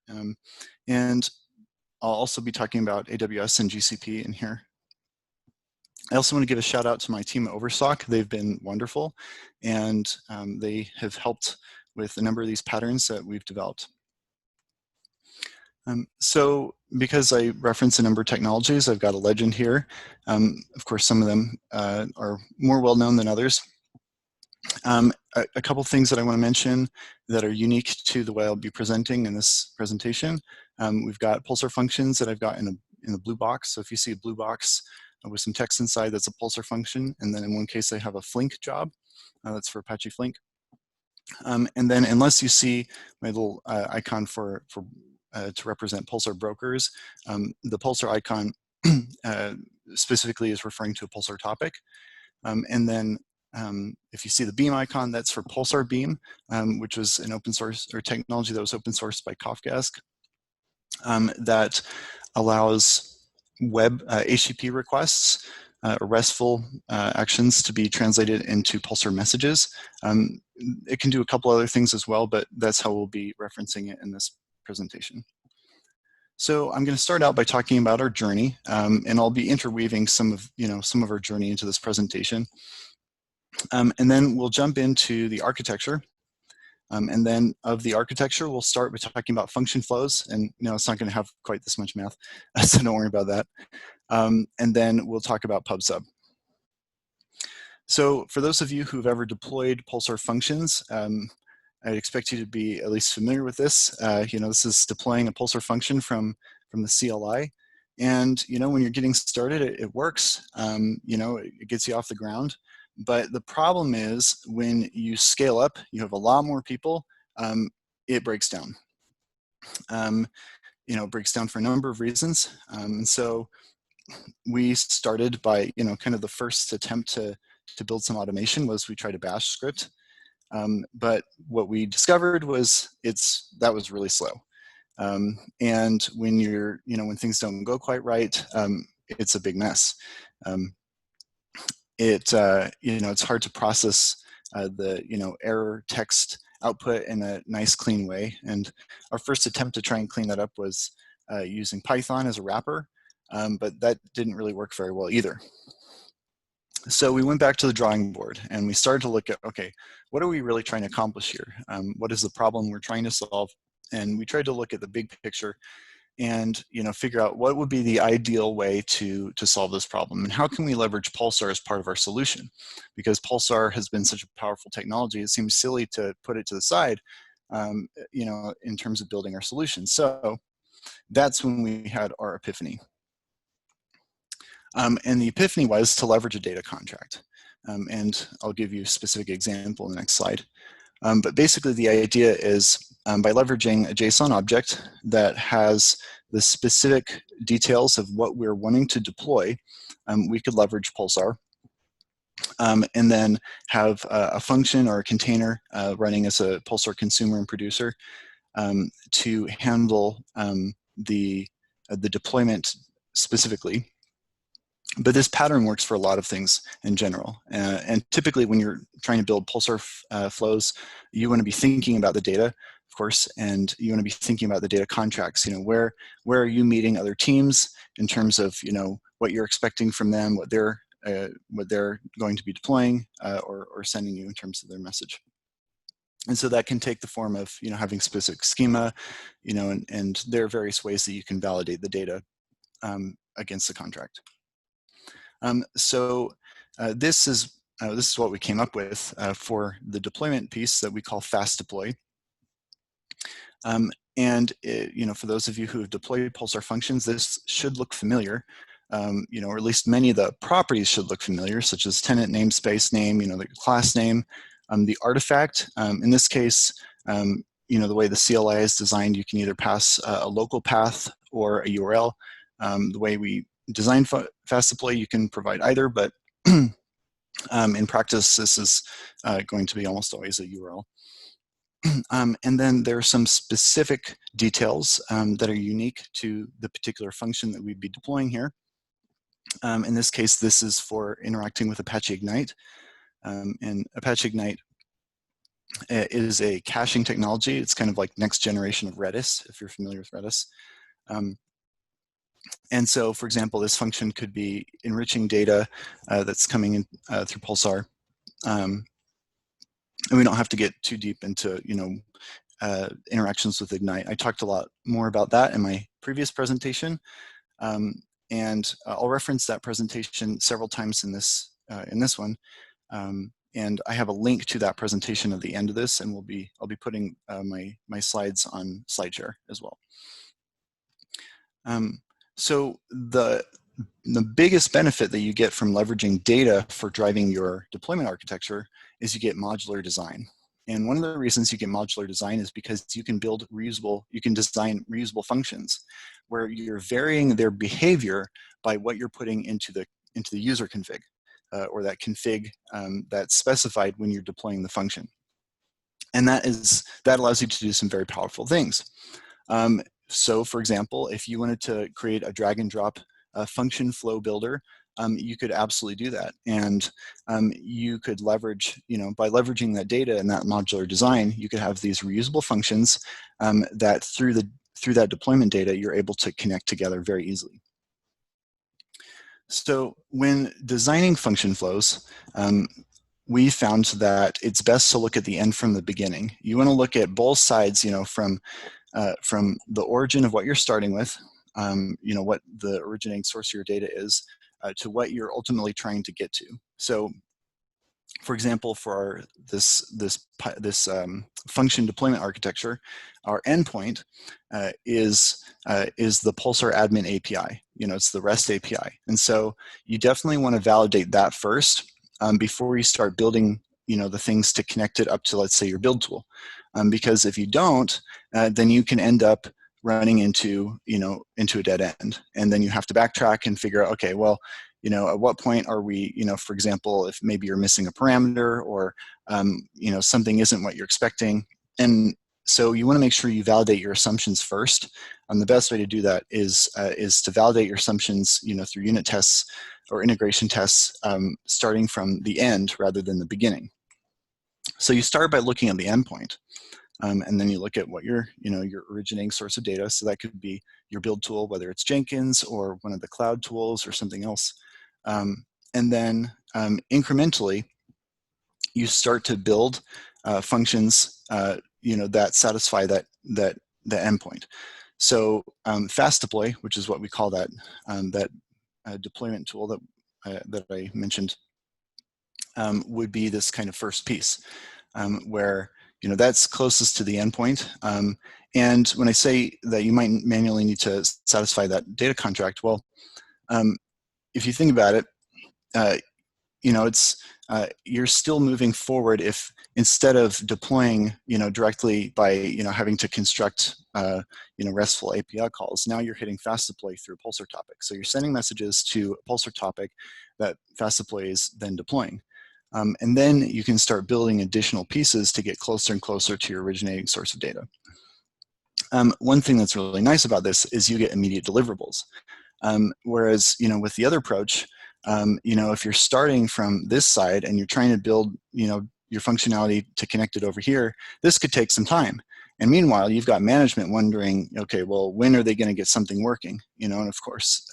And I'll also be talking about AWS and GCP in here. I also want to give a shout out to my team at Overstock. They've been wonderful, and they have helped with a number of these patterns that we've developed. So because I reference a number of technologies, I've got a legend here. Of course, some of them are more well-known than others. A couple things that I want to mention that are unique to the way I'll be presenting in this presentation. We've got Pulsar Functions that I've got in the blue box. So if you see a blue box with some text inside, that's a Pulsar function. And then in one case, I have a Flink job. That's for Apache Flink. And then unless you see my little icon to represent Pulsar brokers, the Pulsar icon specifically is referring to a Pulsar topic. And then if you see the beam icon, that's for Pulsar Beam, which was an open source or technology that was open sourced by Kafkask that allows web HTTP requests or RESTful actions to be translated into Pulsar messages. It can do a couple other things as well, but that's how we'll be referencing it in this presentation. So I'm going to start out by talking about our journey, and I'll be interweaving some of our journey into this presentation. And then we'll jump into the architecture. And then of the architecture, we'll start with talking about function flows. And it's not going to have quite this much math, so don't worry about that. And then we'll talk about PubSub. So for those of you who've ever deployed Pulsar Functions, I'd expect you to be at least familiar with this. This is deploying a Pulsar function from the CLI. And when you're getting started, it works. It gets you off the ground. But the problem is when you scale up, you have a lot more people, it breaks down. It breaks down for a number of reasons. And so we started by, kind of the first attempt to build some automation was we tried a bash script. But what we discovered was that was really slow. And when when things don't go quite right, it's a big mess. It's hard to process the error text output in a nice clean way. And our first attempt to try and clean that up was using Python as a wrapper, but that didn't really work very well either. So we went back to the drawing board and we started to look at, okay, what are we really trying to accomplish here? What is the problem we're trying to solve? And we tried to look at the big picture and figure out what would be the ideal way to solve this problem, and how can we leverage Pulsar as part of our solution? Because Pulsar has been such a powerful technology, it seems silly to put it to the side, in terms of building our solution. So that's when we had our epiphany. And the epiphany was to leverage a data contract. And I'll give you a specific example in the next slide. But basically the idea is by leveraging a JSON object that has the specific details of what we're wanting to deploy, we could leverage Pulsar and then have a function or a container running as a Pulsar consumer and producer to handle the deployment specifically. But this pattern works for a lot of things in general. And typically when you're trying to build Pulsar flows, you want to be thinking about the data, of course, and you want to be thinking about the data contracts. Where are you meeting other teams in terms of, what you're expecting from them, what they're going to be deploying or sending you in terms of their message. And so that can take the form of, having specific schema, and there are various ways that you can validate the data against the contract. This is what we came up with for the deployment piece that we call fast deploy. For those of you who have deployed Pulsar Functions, this should look familiar, or at least many of the properties should look familiar, such as tenant namespace name, the class name, the artifact. In this case, the way the CLI is designed, you can either pass a local path or a URL. The way we design fast deploy, you can provide either, but in practice, this is going to be almost always a URL. And then there are some specific details that are unique to the particular function that we'd be deploying here. In this case, this is for interacting with Apache Ignite. And Apache Ignite is a caching technology. It's kind of like next generation of Redis, if you're familiar with Redis. And so, for example, this function could be enriching data that's coming in through Pulsar. And we don't have to get too deep into, interactions with Ignite. I talked a lot more about that in my previous presentation. And I'll reference that presentation several times in this one. And I have a link to that presentation at the end of this, and I'll be putting my slides on SlideShare as well. So the biggest benefit that you get from leveraging data for driving your deployment architecture is you get modular design. And one of the reasons you get modular design is because you can design reusable functions where you're varying their behavior by what you're putting into the user config or that config that's specified when you're deploying the function. And that allows you to do some very powerful things. So for example, if you wanted to create a drag and drop function flow builder, you could absolutely do that. And you could leverage, by leveraging that data and that modular design, you could have these reusable functions that through that deployment data, you're able to connect together very easily. So when designing function flows, we found that it's best to look at the end from the beginning. You want to look at both sides, from the origin of what you're starting with, what the originating source of your data is, to what you're ultimately trying to get to. So, for example, for this function deployment architecture, our endpoint is the Pulsar admin API. It's the REST API, and so you definitely want to validate that first before you start building, the things to connect it up to, let's say, your build tool. Because if you don't, then you can end up running into a dead end, and then you have to backtrack and figure out, okay, well, at what point are we, for example, if maybe you're missing a parameter or something isn't what you're expecting, and so you want to make sure you validate your assumptions first. And the best way to do that is to validate your assumptions, through unit tests or integration tests, starting from the end rather than the beginning. So you start by looking at the endpoint. And then you look at what your originating source of data. So that could be your build tool, whether it's Jenkins or one of the cloud tools or something else. And then incrementally, you start to build functions, that satisfy the endpoint. So fast deploy, which is what we call that deployment tool that I mentioned, would be this kind of first piece where that's closest to the endpoint. And when I say that you might manually need to satisfy that data contract, well, if you think about it, it's you're still moving forward if instead of deploying, directly by, having to construct, RESTful API calls, now you're hitting fast deploy through a Pulsar topic. So you're sending messages to a Pulsar topic that fast deploy is then deploying. And then you can start building additional pieces to get closer and closer to your originating source of data. One thing that's really nice about this is you get immediate deliverables. Whereas, with the other approach, if you're starting from this side and you're trying to build, your functionality to connect it over here, this could take some time. And meanwhile, you've got management wondering, okay, well, when are they going to get something working? And of course,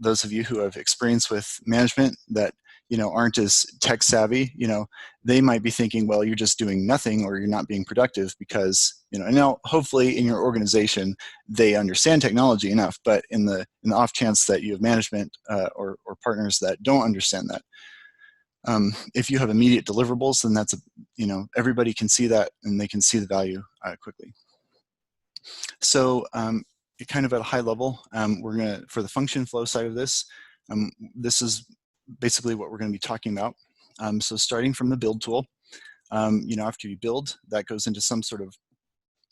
those of you who have experience with management that aren't as tech savvy, they might be thinking, well, you're just doing nothing or you're not being productive because, and now hopefully in your organization, they understand technology enough, but in the off chance that you have management or partners that don't understand that, if you have immediate deliverables, then that's, everybody can see that and they can see the value quickly. So kind of at a high level, we're going to, for the function flow side of this, this is basically what we're going to be talking about. So starting from the build tool, after you build, that goes into some sort of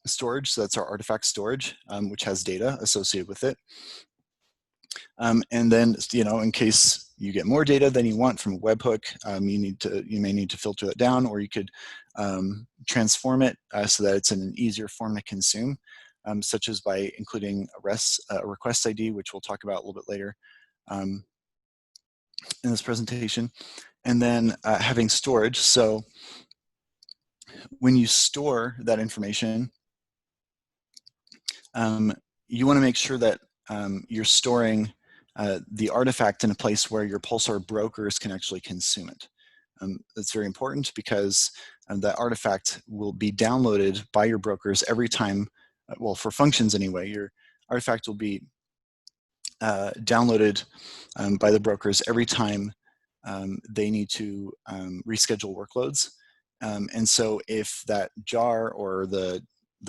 storage. So that's our artifact storage, which has data associated with it. And then, in case you get more data than you want from a webhook, you may need to filter that down, or you could transform it so that it's in an easier form to consume, such as by including a request ID, which we'll talk about a little bit later in this presentation. And then having storage. So when you store that information, you want to make sure that you're storing the artifact in a place where your Pulsar brokers can actually consume it. That's very important because that artifact will be downloaded by your brokers every time, well, for functions anyway, your artifact will be downloaded by the brokers every time they need to reschedule workloads. And so if that jar or the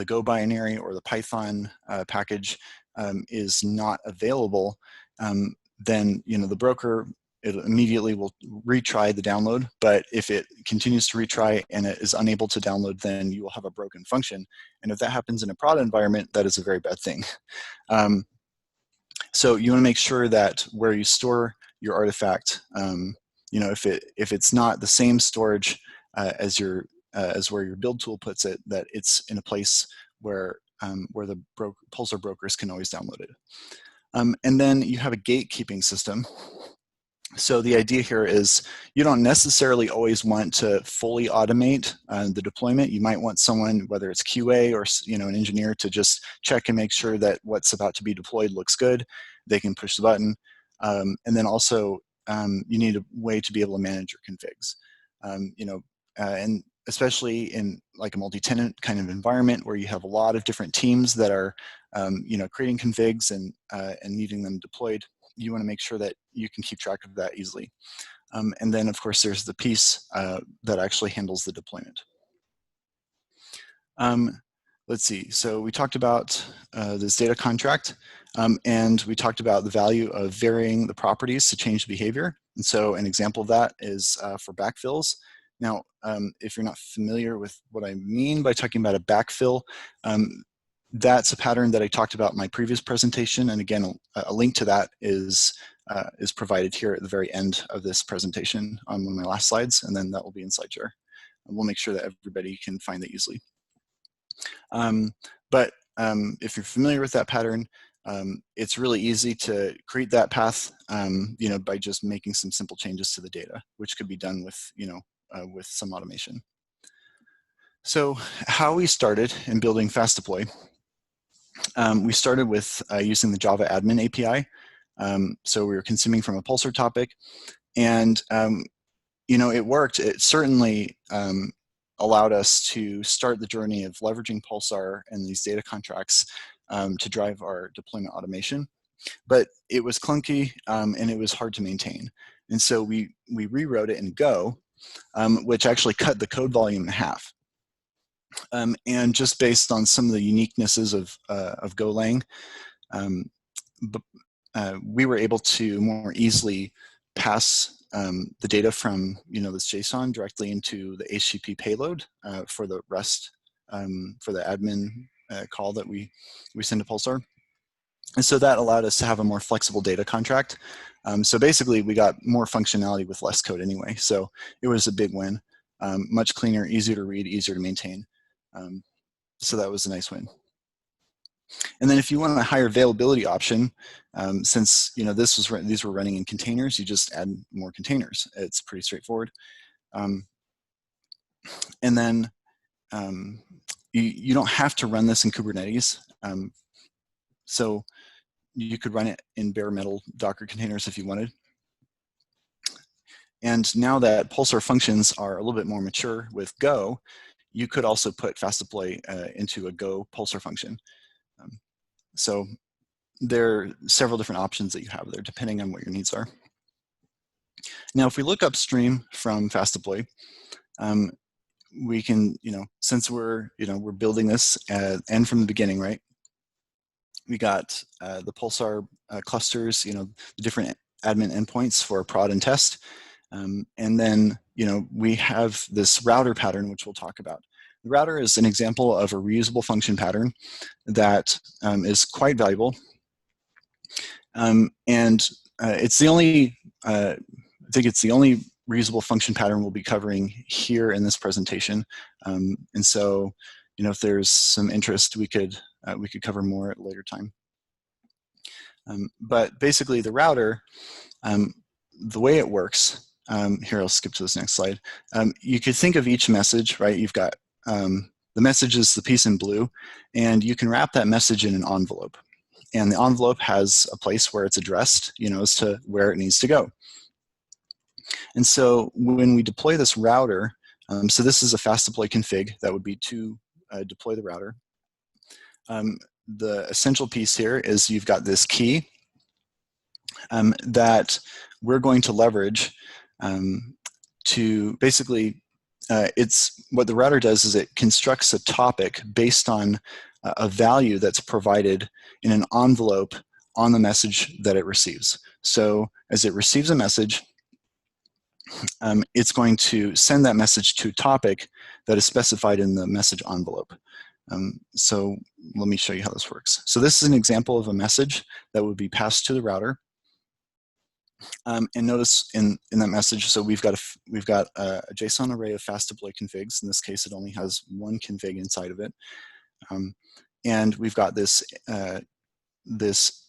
Go binary or the Python package is not available, then the broker, it immediately will retry the download. But if it continues to retry and it is unable to download, then you will have a broken function. And if that happens in a prod environment, that is a very bad thing. So you want to make sure that where you store your artifact, if it's not the same storage as where your build tool puts it, that it's in a place where the Pulsar brokers can always download it. And then you have a gatekeeping system. So the idea here is you don't necessarily always want to fully automate the deployment. You might want someone, whether it's QA or an engineer, to just check and make sure that what's about to be deployed looks good. They can push the button. And then also you need a way to be able to manage your configs. And especially in like a multi-tenant kind of environment where you have a lot of different teams that are creating configs and needing them deployed, you want to make sure that you can keep track of that easily. And then, of course, there's the piece that actually handles the deployment. Let's see. So we talked about this data contract, and we talked about the value of varying the properties to change the behavior. And so an example of that is for backfills. Now, if you're not familiar with what I mean by talking about a backfill, that's a pattern that I talked about in my previous presentation, and again, a link to that is provided here at the very end of this presentation on one of my last slides, and then that will be in SlideShare. And we'll make sure that everybody can find that easily. But if you're familiar with that pattern, it's really easy to create that path, by just making some simple changes to the data, which could be done with, with some automation. So how we started in building Fast Deploy. We started with using the Java admin API. So we were consuming from a Pulsar topic, and it worked. It certainly allowed us to start the journey of leveraging Pulsar and these data contracts to drive our deployment automation. But it was clunky and it was hard to maintain. And so we rewrote it in Go, which actually cut the code volume in half. And just based on some of the uniquenesses of Golang, we were able to more easily pass the data from this JSON directly into the HTTP payload for the REST, for the admin call that we send to Pulsar. And so that allowed us to have a more flexible data contract. So basically, we got more functionality with less code anyway. So it was a big win. Much cleaner, easier to read, easier to maintain. So that was a nice win. And then if you want a higher availability option, since these were running in containers, you just add more containers. It's pretty straightforward. And then you don't have to run this in Kubernetes. So you could run it in bare metal Docker containers if you wanted. And now that Pulsar functions are a little bit more mature with Go, you could also put Fast Deploy into a Go Pulsar function. So there are several different options that you have there depending on what your needs are. Now, if we look upstream from Fast Deploy, we can, since we're building this and from the beginning, right? We got the Pulsar clusters, the different admin endpoints for prod and test. And then, we have this router pattern, which we'll talk about. The router is an example of a reusable function pattern that is quite valuable. And it's the only, I think it's the only reusable function pattern we'll be covering here in this presentation. And so, if there's some interest, we could cover more at a later time. But basically, the router, the way it works, here I'll skip to this next slide. You could think of each message, right? You've got the message is the piece in blue, and you can wrap that message in an envelope. And the envelope has a place where it's addressed, as to where it needs to go. And so when we deploy this router, so this is a fast deploy config that would be to deploy the router. The essential piece here is you've got this key that we're going to leverage to basically, what the router does is it constructs a topic based on a value that's provided in an envelope on the message that it receives. So as it receives a message, it's going to send that message to a topic that is specified in the message envelope. So let me show you how this works. So this is an example of a message that would be passed to the router. And notice in that message, so we've got a JSON array of fast deploy configs. In this case, it only has one config inside of it, and we've got this this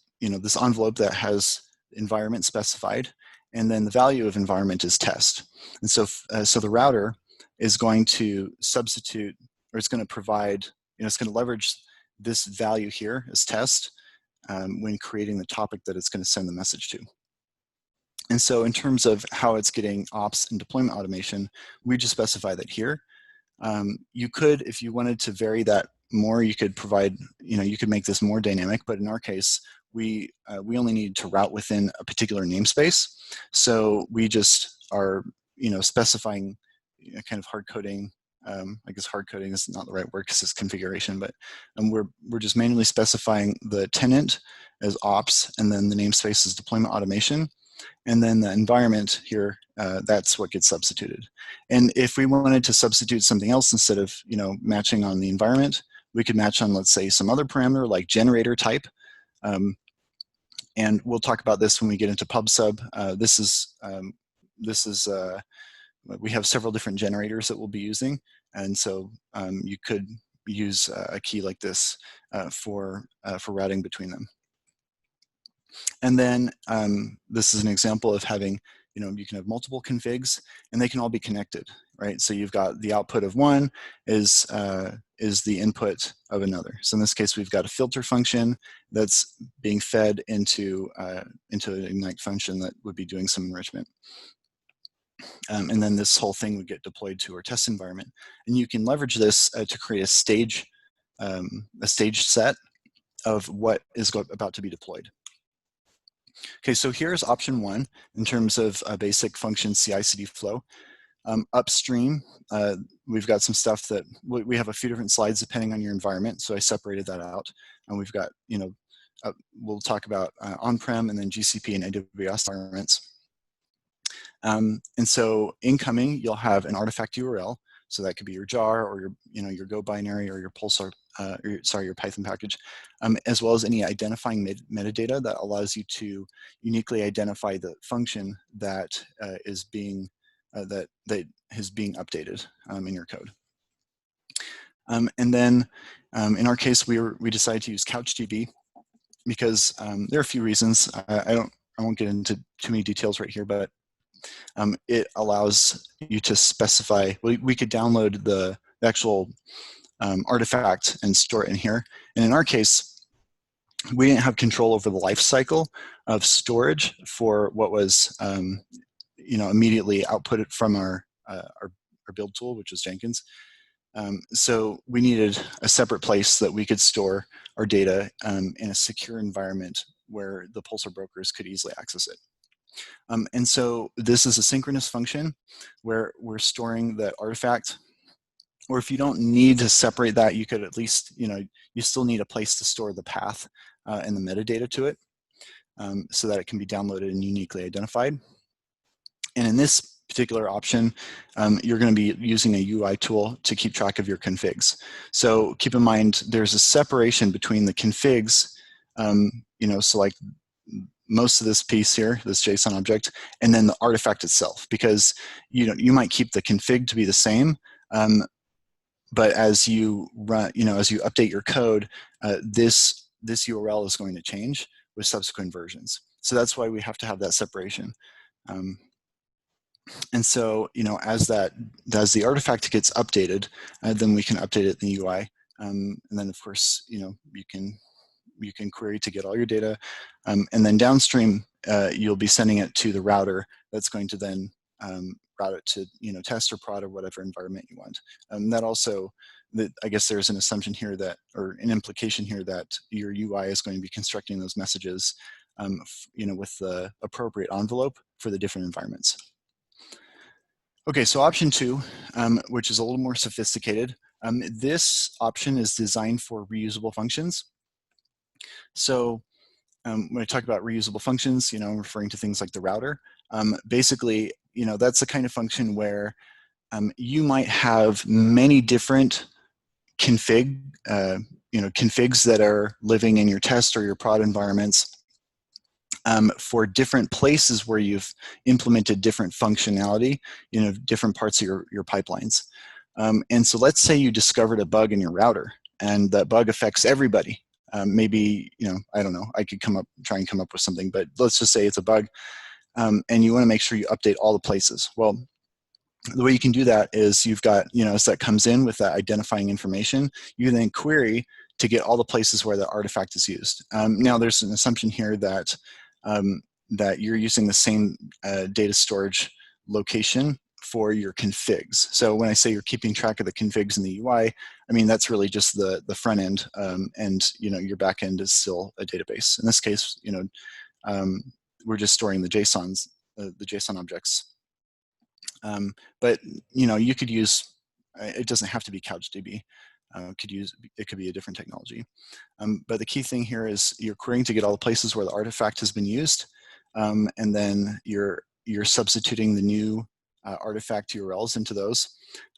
envelope that has environment specified, and then the value of environment is test. And so so the router is going to substitute, or it's going to provide, it's going to leverage this value here as test when creating the topic that it's going to send the message to. And so in terms of how it's getting ops and deployment automation, we just specify that here. You could, if you wanted to vary that more, you could provide, you could make this more dynamic, but in our case, we only need to route within a particular namespace. So we just are, specifying kind of hard coding. I guess hard coding is not the right word because it's configuration, but we're just manually specifying the tenant as ops, and then the namespace is deployment automation. And then the environment here, that's what gets substituted. And if we wanted to substitute something else instead of matching on the environment, we could match on, let's say, some other parameter like generator type. And we'll talk about this when we get into PubSub. We have several different generators that we'll be using, and so you could use a key like this for routing between them. And then this is an example of having, you can have multiple configs and they can all be connected, right? So you've got the output of one is the input of another. So in this case, we've got a filter function that's being fed into an ignite function that would be doing some enrichment. And then this whole thing would get deployed to our test environment. And you can leverage this to create a stage set of what is about to be deployed. Okay, so here's option one in terms of a basic function CI/CD flow. Upstream, we've got some stuff that we have a few different slides depending on your environment, so I separated that out. And we've got, we'll talk about on-prem and then GCP and AWS environments. And so incoming, you'll have an artifact URL. So that could be your jar or your Go binary or your Pulsar, your Python package, as well as any identifying metadata that allows you to uniquely identify the function that is being updated in your code. And then in our case, we decided to use Couchdb because there are a few reasons. I won't get into too many details right here, but it allows you to specify, we could download the actual artifact and store it in here. And in our case, we didn't have control over the life cycle of storage for what was immediately outputted from our build tool, which was Jenkins. So we needed a separate place that we could store our data in a secure environment where the Pulsar brokers could easily access it. And so this is a synchronous function where we're storing the artifact, or if you don't need to separate that, you could at least, you still need a place to store the path and the metadata to it so that it can be downloaded and uniquely identified. And in this particular option, you're going to be using a UI tool to keep track of your configs. So keep in mind, there's a separation between the configs, so like most of this piece here, this JSON object, and then the artifact itself, because you might keep the config to be the same, but as you run, as you update your code, this URL is going to change with subsequent versions. So that's why we have to have that separation. And so, as the artifact gets updated, then we can update it in the UI. And then, of course, you can query to get all your data, and then downstream, you'll be sending it to the router that's going to then route it to test or prod or whatever environment you want. That also, I guess there's an assumption here that, or an implication here that your UI is going to be constructing those messages, with the appropriate envelope for the different environments. Okay, so option 2, which is a little more sophisticated. This option is designed for reusable functions. So when I talk about reusable functions, I'm referring to things like the router. Basically, that's the kind of function where you might have many different configs that are living in your test or your prod environments for different places where you've implemented different functionality, different parts of your pipelines. And so let's say you discovered a bug in your router, and that bug affects everybody. Maybe, I don't know, I could try and come up with something, but let's just say it's a bug, and you want to make sure you update all the places. Well, the way you can do that is you've got, as that comes in with that identifying information, you then query to get all the places where the artifact is used. Now, there's an assumption here that that you're using the same data storage location for your configs. So when I say you're keeping track of the configs in the UI, I mean that's really just the front end, and your back end is still a database. In this case, we're just storing the JSON objects. But you could use, it doesn't have to be Couchdb. It could be a different technology. But the key thing here is you're querying to get all the places where the artifact has been used, and then you're substituting the new artifact URLs into those,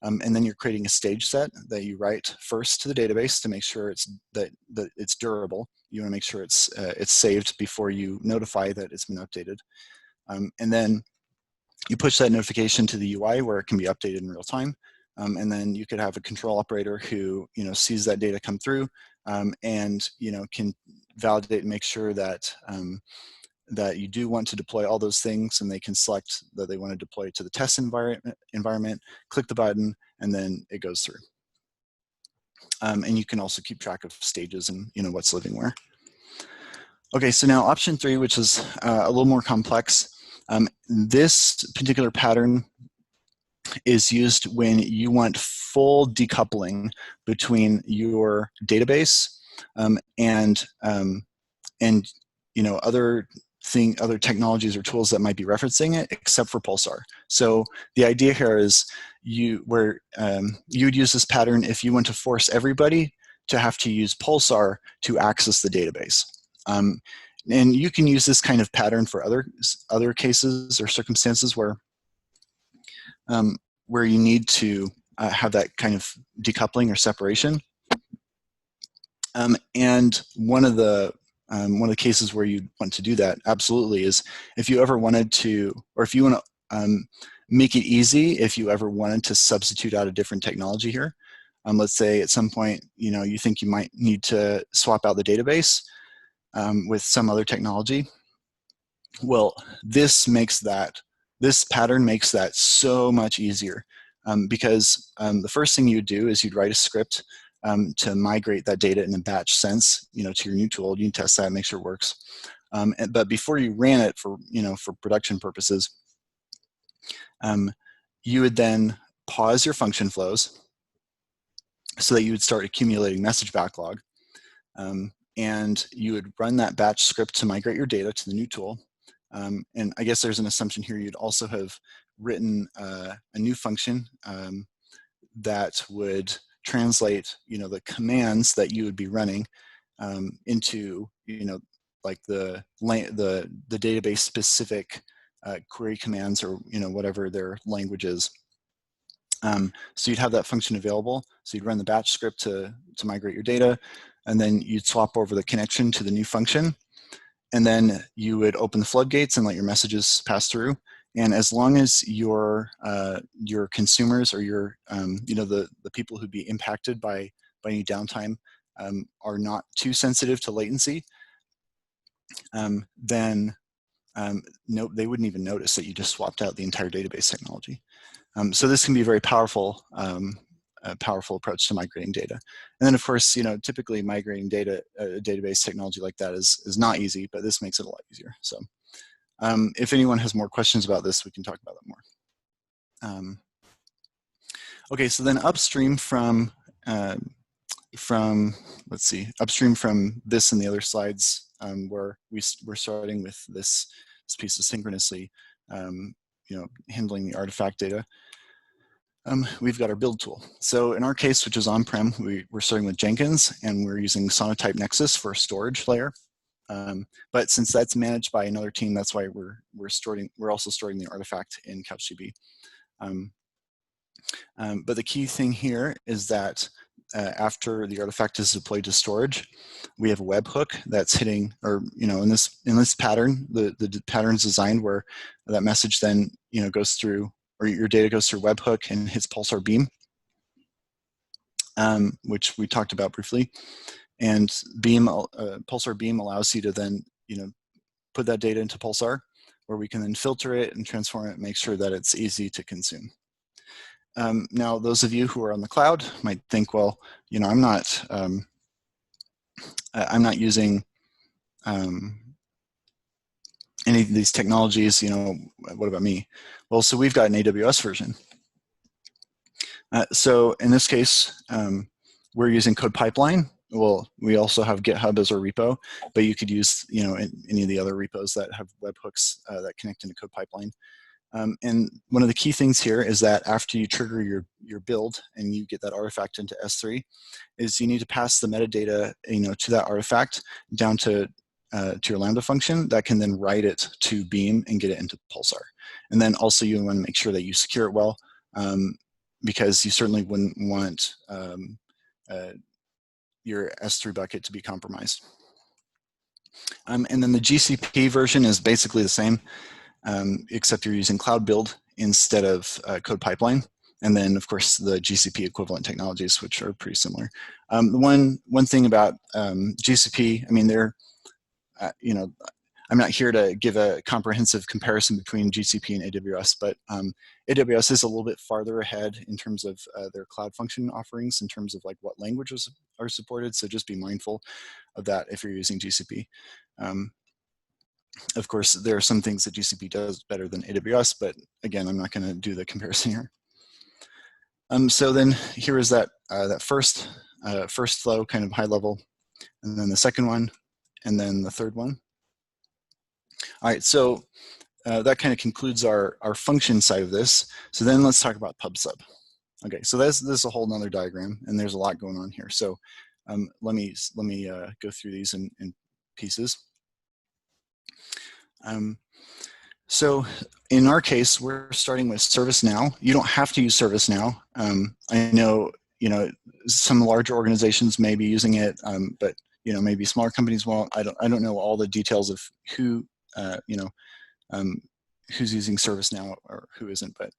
and then you're creating a stage set that you write first to the database to make sure that it's durable. You want to make sure it's saved before you notify that it's been updated, and then you push that notification to the UI where it can be updated in real time. And then you could have a control operator who sees that data come through, and can validate and make sure that that you do want to deploy all those things, and they can select that they want to deploy to the test environment, click the button, and then it goes through. And you can also keep track of stages and what's living where. Okay, so now option 3, which is a little more complex. This particular pattern is used when you want full decoupling between your database and other technologies or tools that might be referencing it, except for Pulsar. So the idea here is you would use this pattern if you want to force everybody to have to use Pulsar to access the database. And you can use this kind of pattern for other cases or circumstances where you need to have that kind of decoupling or separation. And one of the cases where you want to do that absolutely is if you ever wanted to, or if you want to make it easy, if you ever wanted to substitute out a different technology here. Let's say at some point you think you might need to swap out the database with some other technology. Well, this pattern makes that so much easier, because the first thing you'd do is you'd write a script to migrate that data in a batch sense, to your new tool. You can test that, make sure it works. But before you ran it for production purposes, you would then pause your function flows so that you would start accumulating message backlog. And you would run that batch script to migrate your data to the new tool. And I guess there's an assumption here you'd also have written a new function that would translate, the commands that you would be running into, like the database specific query commands, or whatever their language is. So you'd have that function available. So you'd run the batch script to migrate your data, and then you'd swap over the connection to the new function. And then you would open the floodgates and let your messages pass through. And as long as your consumers, or your the people who'd be impacted by any downtime are not too sensitive to latency, then nope, they wouldn't even notice that you just swapped out the entire database technology. So this can be a very powerful, powerful approach to migrating data. And then of course, typically migrating data, database technology like that is not easy, but this makes it a lot easier. So if anyone has more questions about this, we can talk about it more. Okay, so then upstream from let's see, upstream from this and the other slides, where we're starting with this piece of synchronously, handling the artifact data. We've got our build tool. So in our case, which is on-prem, we're starting with Jenkins, and we're using Sonatype Nexus for a storage layer. But since that's managed by another team, that's why we're also storing the artifact in Couchdb. But the key thing here is that after the artifact is deployed to storage, we have a webhook that's hitting, or in this pattern, the pattern is designed where that message then goes through, or your data goes through webhook and hits Pulsar Beam, which we talked about briefly. And Pulsar Beam allows you to then put that data into Pulsar, where we can then filter it and transform it and make sure that it's easy to consume. Now, those of you who are on the cloud might think, well, I'm not using any of these technologies. What about me? Well, so we've got an AWS version. So in this case, we're using Code Pipeline. Well, we also have GitHub as our repo, but you could use any of the other repos that have webhooks that connect into Code Pipeline. And one of the key things here is that after you trigger your build and you get that artifact into S3, is you need to pass the metadata to that artifact down to your Lambda function that can then write it to Beam and get it into Pulsar. And then also you want to make sure that you secure it well, because you certainly wouldn't want your S3 bucket to be compromised. And then the GCP version is basically the same. Except you're using Cloud Build instead of Code Pipeline. And then, of course, the GCP equivalent technologies, which are pretty similar. The one thing about GCP, I mean, I'm not here to give a comprehensive comparison between GCP and AWS, but AWS is a little bit farther ahead in terms of their cloud function offerings, in terms of like what languages are supported. So just be mindful of that if you're using GCP. Of course, there are some things that GCP does better than AWS, but again, I'm not going to do the comparison here. So then here is that first flow, kind of high level, and then the second one, and then the third one. All right, so that kind of concludes our function side of this. So then let's talk about PubSub. Okay, so this is a whole nother diagram, and there's a lot going on here. So let me go through these in pieces. So in our case, we're starting with ServiceNow. You don't have to use ServiceNow. I know, some larger organizations may be using it, but maybe smaller companies won't. I don't know all the details of who who's using ServiceNow or who isn't, but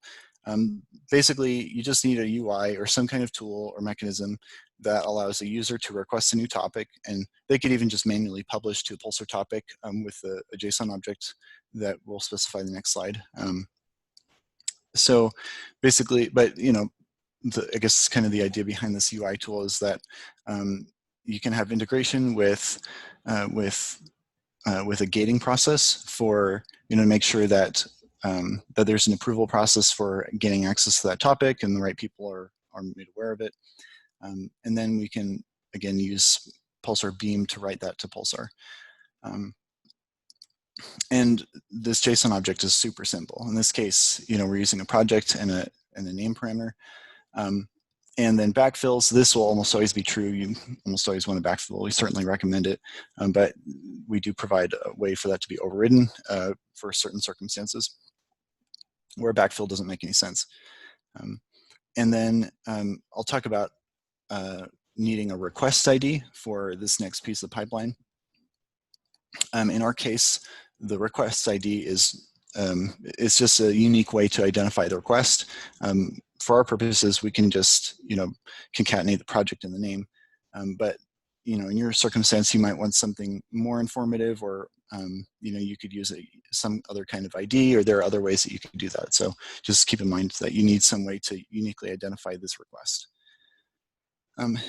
basically you just need a UI or some kind of tool or mechanism that allows a user to request a new topic, and they could even just manually publish to a Pulsar topic with a JSON object that will specify the next slide. So basically, but I guess kind of the idea behind this UI tool is that you can have integration with a gating process for to make sure that that there's an approval process for getting access to that topic and the right people are made aware of it. And then we can, again, use Pulsar Beam to write that to Pulsar. And this JSON object is super simple. In this case, we're using a project and a name parameter. And then backfills, this will almost always be true. You almost always want to backfill. We certainly recommend it, but we do provide a way for that to be overridden for certain circumstances where backfill doesn't make any sense. And then I'll talk about needing a request ID for this next piece of the pipeline. In our case, the request ID is just a unique way to identify the request. For our purposes, we can just concatenate the project and the name. But in your circumstance, you might want something more informative or you could use some other kind of ID, or there are other ways that you can do that. So just keep in mind that you need some way to uniquely identify this request. And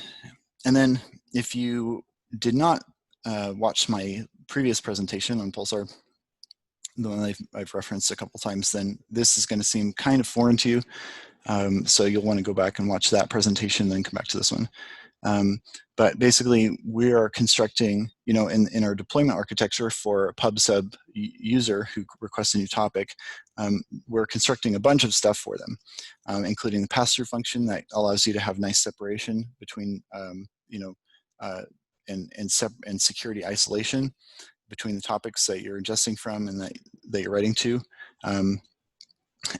then if you did not watch my previous presentation on Pulsar, the one I've referenced a couple times, then this is going to seem kind of foreign to you. So you'll want to go back and watch that presentation, then come back to this one. But basically, we are constructing, in our deployment architecture for a pub sub user who requests a new topic, we're constructing a bunch of stuff for them, including the pass-through function that allows you to have nice separation between, and security isolation between the topics that you're ingesting from and that you're writing to. And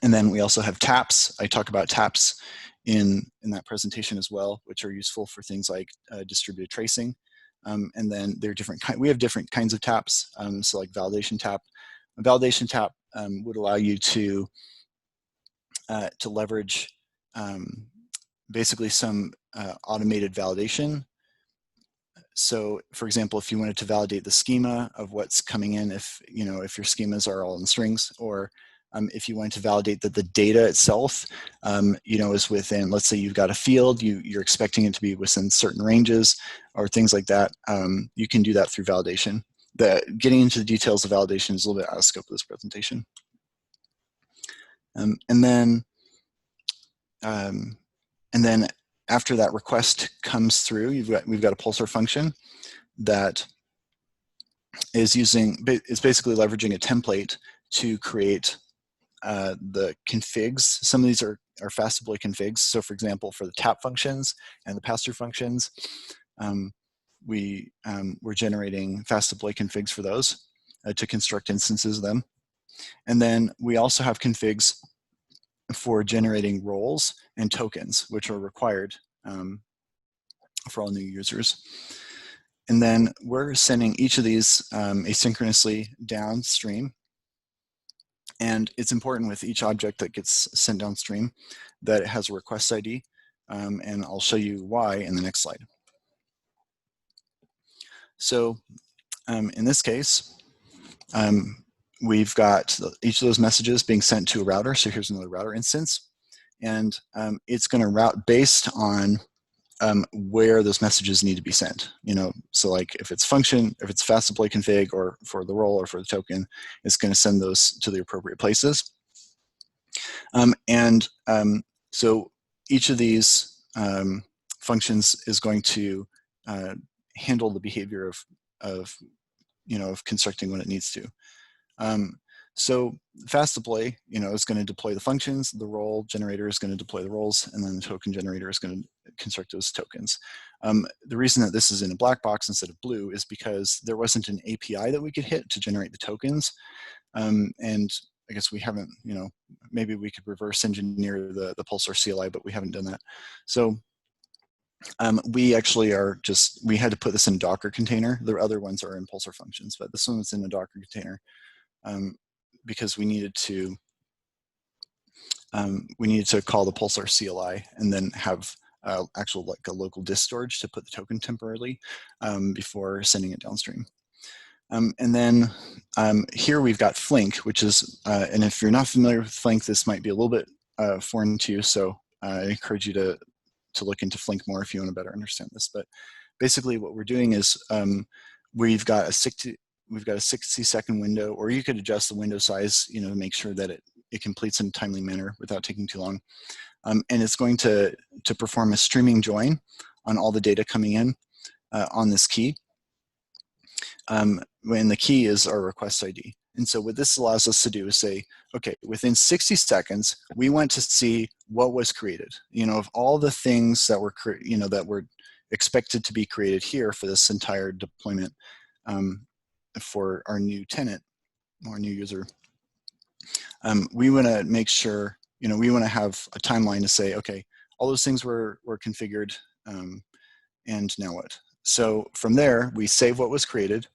then we also have taps. I talk about taps in that presentation as well, which are useful for things like distributed tracing. And then there are we have different kinds of taps. So like validation tap. A validation tap would allow you to leverage basically some automated validation. So for example, if you wanted to validate the schema of what's coming in, if your schemas are all in strings, or if you wanted to validate that the data itself, is within, let's say you've got a field, you're expecting it to be within certain ranges or things like that, you can do that through validation. Getting into the details of validation is a little bit out of scope of this presentation. And then after that request comes through, we've got a Pulsar function that is basically leveraging a template to create the configs. Some of these are fast deploy configs. So for example, for the tap functions and the pass-through functions, we're generating fast deploy configs for those to construct instances of them. And then we also have configs for generating roles and tokens, which are required for all new users. And then we're sending each of these asynchronously downstream. And it's important with each object that gets sent downstream that it has a request ID. And I'll show you why in the next slide. So in this case, we've got each of those messages being sent to a router. So here's another router instance. And it's going to route based on where those messages need to be sent. So like if it's fast deploy config, or for the role or for the token, it's going to send those to the appropriate places. So each of these functions is going to handle the behavior of constructing when it needs to. So fast deploy, is going to deploy the functions. The role generator is going to deploy the roles, and then the token generator is going to construct those tokens. The reason that this is in a black box instead of blue is because there wasn't an API that we could hit to generate the tokens. And I guess we haven't, maybe we could reverse engineer the Pulsar CLI, but we haven't done that. So we actually we had to put this in a Docker container. The other ones are in Pulsar Functions, but this one is in a Docker container. Because we needed to call the Pulsar CLI and then have actual like a local disk storage to put the token temporarily before sending it downstream. And then here we've got Flink, which is, and if you're not familiar with Flink, this might be a little bit foreign to you. So I encourage you to look into Flink more if you want to better understand this. But basically what we're doing is we've got a 60-second window, or you could adjust the window size, to make sure that it completes in a timely manner without taking too long. And it's going to perform a streaming join on all the data coming in on this key. When the key is our request ID. And so what this allows us to do is say, okay, within 60 seconds, we want to see what was created. Of all the things that were, that were expected to be created here for this entire deployment, for our new tenant or new user, we want to make sure, we want to have a timeline to say, okay, all those things were configured, and now what? So from there, we save what was created,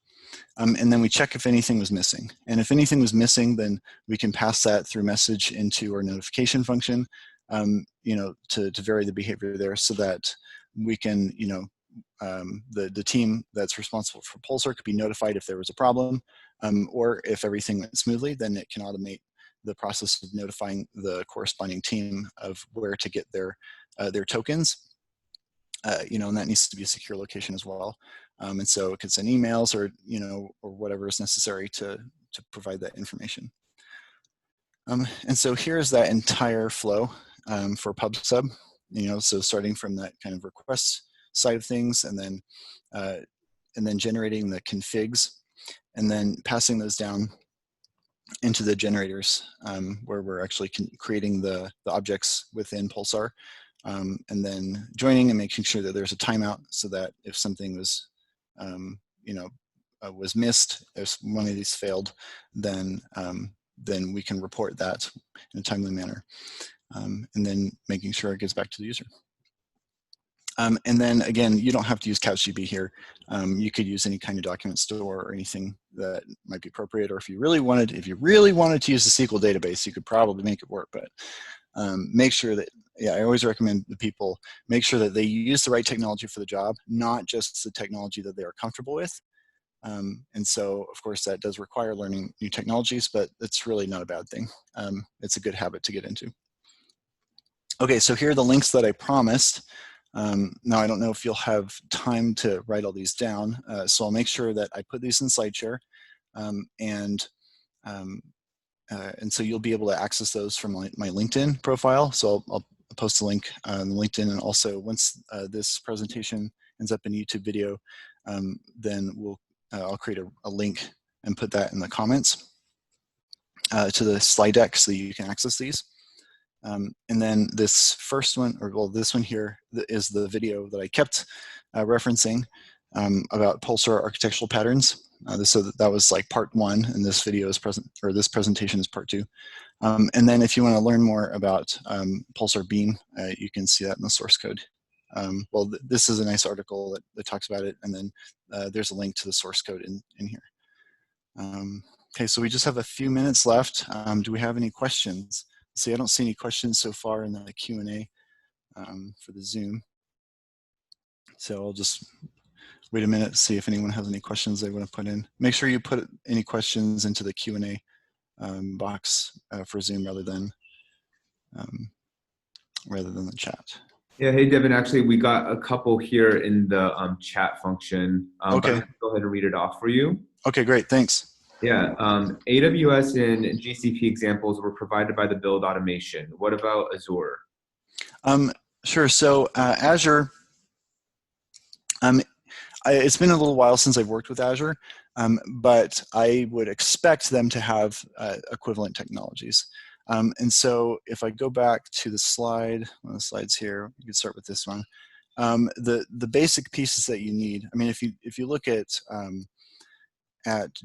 and then we check if anything was missing. And if anything was missing, then we can pass that through message into our notification function, to vary the behavior there, so that we can, the team that's responsible for Pulsar could be notified if there was a problem, or if everything went smoothly, then it can automate the process of notifying the corresponding team of where to get their tokens. And that needs to be a secure location as well. And so it could send emails or or whatever is necessary to provide that information. And so here's that entire flow for PubSub. So starting from that kind of request side of things, and then generating the configs, and then passing those down into the generators where we're actually creating the objects within Pulsar, and then joining and making sure that there's a timeout so that if something was, was missed, if one of these failed, then we can report that in a timely manner, and then making sure it gets back to the user. And then again, you don't have to use Couchdb here. You could use any kind of document store or anything that might be appropriate. Or if you really wanted to use the SQL database, you could probably make it work. But make sure that, I always recommend the people make sure that they use the right technology for the job, not just the technology that they are comfortable with. And so, of course, that does require learning new technologies, but it's really not a bad thing. It's a good habit to get into. Okay, so here are the links that I promised. Now, I don't know if you'll have time to write all these down, so I'll make sure that I put these in SlideShare, and so you'll be able to access those from my LinkedIn profile. So I'll post a link on LinkedIn, and also once this presentation ends up in a YouTube video, then I'll create a link and put that in the comments to the slide deck so that you can access these. And then this first one, this one here is the video that I kept referencing about Pulsar architectural patterns. So that was like part 1, and this video is this presentation is part 2. And then if you want to learn more about Pulsar Beam, you can see that in the source code. This is a nice article that talks about it, and then there's a link to the source code in here. Okay, so we just have a few minutes left. Do we have any questions? See, I don't see any questions so far in the Q&A for the Zoom. So I'll just wait a minute to see if anyone has any questions they want to put in. Make sure you put any questions into the Q&A box for Zoom rather than the chat. Yeah, hey Devin, actually we got a couple here in the chat function. Okay. But I'm gonna go ahead and read it off for you. Okay, great, thanks. Yeah, AWS and GCP examples were provided by the build automation. What about Azure? Sure, so Azure, it's been a little while since I've worked with Azure, but I would expect them to have equivalent technologies. And so if I go back to the slide, one of the slides here, you can start with this one. The basic pieces that you need, I mean, if you look at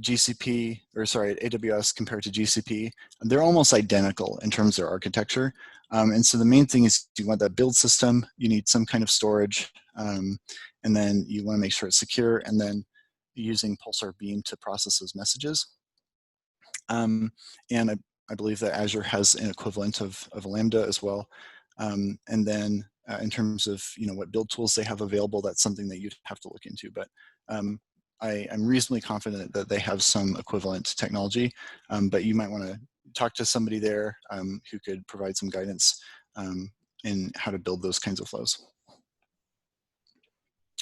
GCP, or sorry, at AWS compared to GCP, they're almost identical in terms of their architecture. And so the main thing is you want that build system, you need some kind of storage, and then you want to make sure it's secure, and then using Pulsar Beam to process those messages. And I believe that Azure has an equivalent of a Lambda as well. And then in terms of what build tools they have available, that's something that you'd have to look into. But I'm reasonably confident that they have some equivalent technology, but you might want to talk to somebody there who could provide some guidance in how to build those kinds of flows.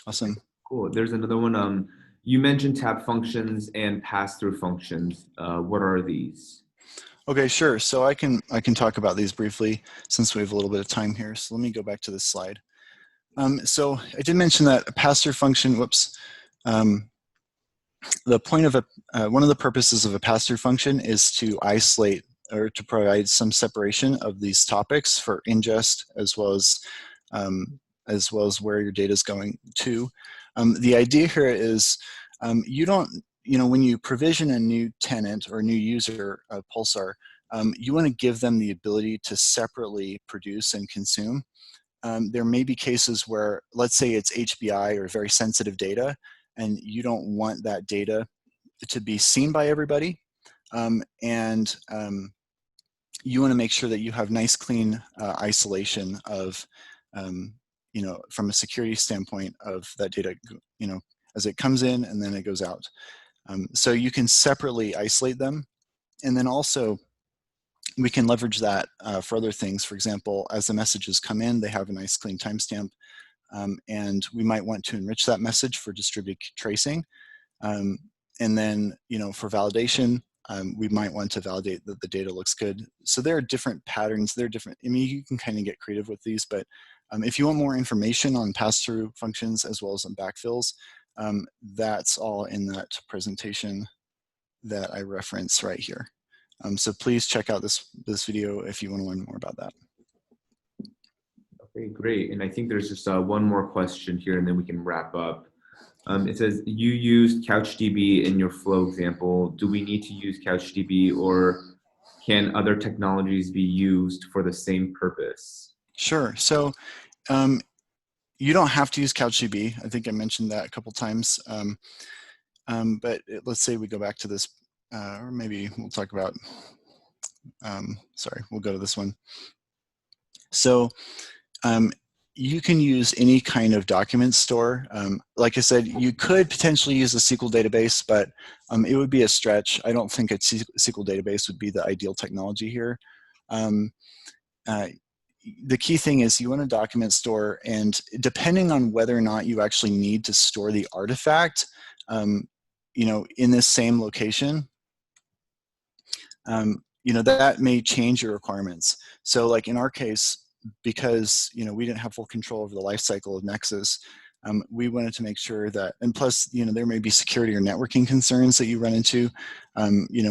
Awesome. Cool. There's another one. You mentioned tab functions and pass-through functions. What are these? Okay, sure. So I can talk about these briefly since we have a little bit of time here. So let me go back to this slide. So I did mention that a pass-through function. Whoops. The point of one of the purposes of a pass-through function is to isolate or to provide some separation of these topics for ingest as well as where your data is going to. The idea here is you don't, when you provision a new tenant or a new user of Pulsar, you want to give them the ability to separately produce and consume. There may be cases where, let's say it's HBI or very sensitive data, and you don't want that data to be seen by everybody. You want to make sure that you have nice, clean isolation of from a security standpoint of that data, as it comes in and then it goes out. So you can separately isolate them. And then also we can leverage that for other things. For example, as the messages come in, they have a nice clean timestamp. And we might want to enrich that message for distributed tracing. And then, for validation, we might want to validate that the data looks good. So there are different patterns. There are different, you can kind of get creative with these, but if you want more information on pass-through functions as well as on backfills, that's all in that presentation that I reference right here. So please check out this video if you want to learn more about that. Okay, great. And I think there's just one more question here, and then we can wrap up. It says, you used Couchdb in your flow example. Do we need to use Couchdb, or can other technologies be used for the same purpose? Sure. So you don't have to use Couchdb. I think I mentioned that a couple times. But let's say we go back to this, or maybe we'll talk about, sorry, we'll go to this one. So you can use any kind of document store. Like I said, you could potentially use a SQL database, but it would be a stretch. I don't think a SQL database would be the ideal technology here. The key thing is you want a document store, and depending on whether or not you actually need to store the artifact, in this same location, that may change your requirements. So like in our case, because we didn't have full control over the life cycle of Nexus, we wanted to make sure that, and plus there may be security or networking concerns that you run into,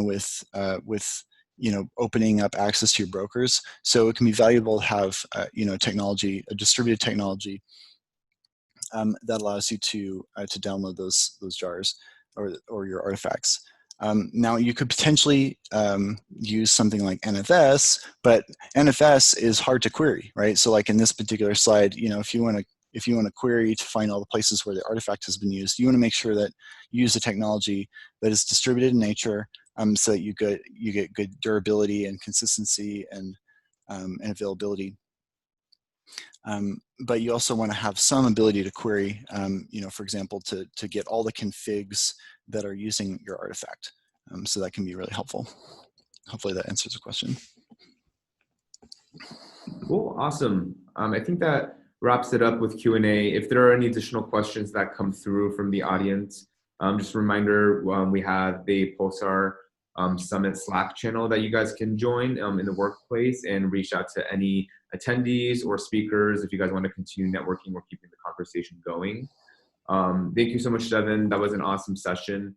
with opening up access to your brokers. So it can be valuable to have technology, a distributed technology that allows you to download those jars or your artifacts. Now you could potentially use something like NFS, but NFS is hard to query, right? So like in this particular slide, if you want to query to find all the places where the artifact has been used, you want to make sure that you use a technology that is distributed in nature, so that you get good durability and consistency and availability. But you also want to have some ability to query, for example, to get all the configs that are using your artifact. So that can be really helpful. Hopefully that answers the question. Cool, awesome. I think that wraps it up with Q&A. If there are any additional questions that come through from the audience, just a reminder, we have the Pulsar Summit Slack channel that you guys can join in the workplace and reach out to any attendees or speakers if you guys want to continue networking or keeping the conversation going. Thank you so much, Devin. That was an awesome session.